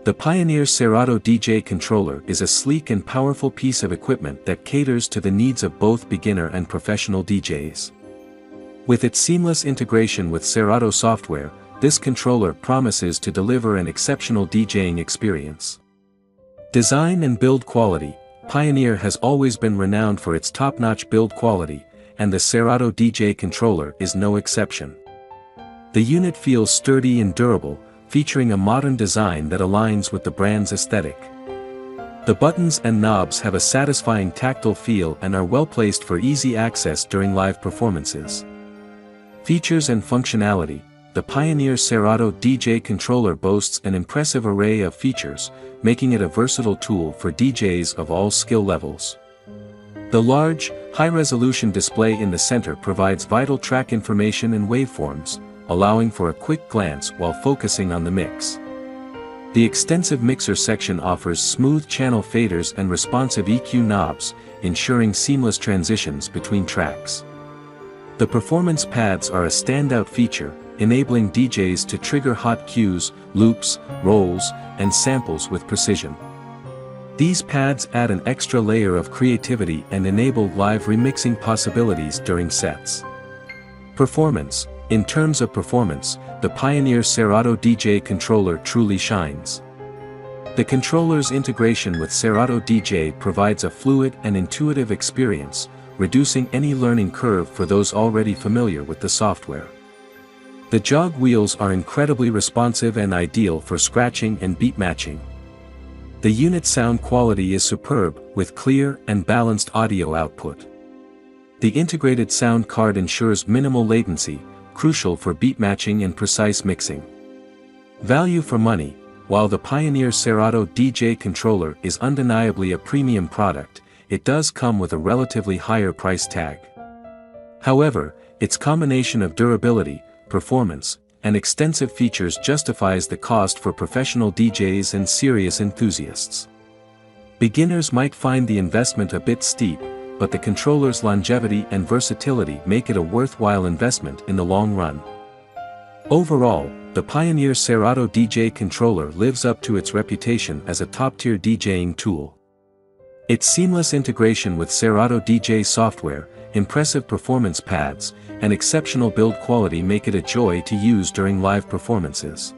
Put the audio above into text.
The Pioneer Serato DJ controller is a sleek and powerful piece of equipment that caters to the needs of both beginner and professional DJs. With its seamless integration with Serato software, this controller promises to deliver an exceptional DJing experience. Design and build quality. Pioneer has always been renowned for its top-notch build quality, and the Serato DJ controller is no exception. The unit feels sturdy and durable, featuring a modern design that aligns with the brand's aesthetic. The buttons and knobs have a satisfying tactile feel and are well placed for easy access during live performances. Features and functionality. The Pioneer Serato DJ controller boasts an impressive array of features, making it a versatile tool for DJs of all skill levels. The large, high-resolution display in the center provides vital track information and waveforms, allowing for a quick glance while focusing on the mix. The extensive mixer section offers smooth channel faders and responsive EQ knobs, ensuring seamless transitions between tracks. The performance pads are a standout feature, enabling DJs to trigger hot cues, loops, rolls, and samples with precision. These pads add an extra layer of creativity and enable live remixing possibilities during sets. Performance. In terms of performance, the Pioneer Serato DJ controller truly shines. The controller's integration with Serato DJ provides a fluid and intuitive experience, reducing any learning curve for those already familiar with the software. The jog wheels are incredibly responsive and ideal for scratching and beat matching. The unit's sound quality is superb, with clear and balanced audio output. The integrated sound card ensures minimal latency, crucial for beat matching and precise mixing. Value for money. While the Pioneer Serato DJ controller is undeniably a premium product, it does come with a relatively higher price tag. However, its combination of durability, performance, and extensive features justifies the cost for professional DJs and serious enthusiasts. Beginners might find the investment a bit steep, but the controller's longevity and versatility make it a worthwhile investment in the long run. Overall, the Pioneer Serato DJ controller lives up to its reputation as a top-tier DJing tool. Its seamless integration with Serato DJ software, impressive performance pads, and exceptional build quality make it a joy to use during live performances.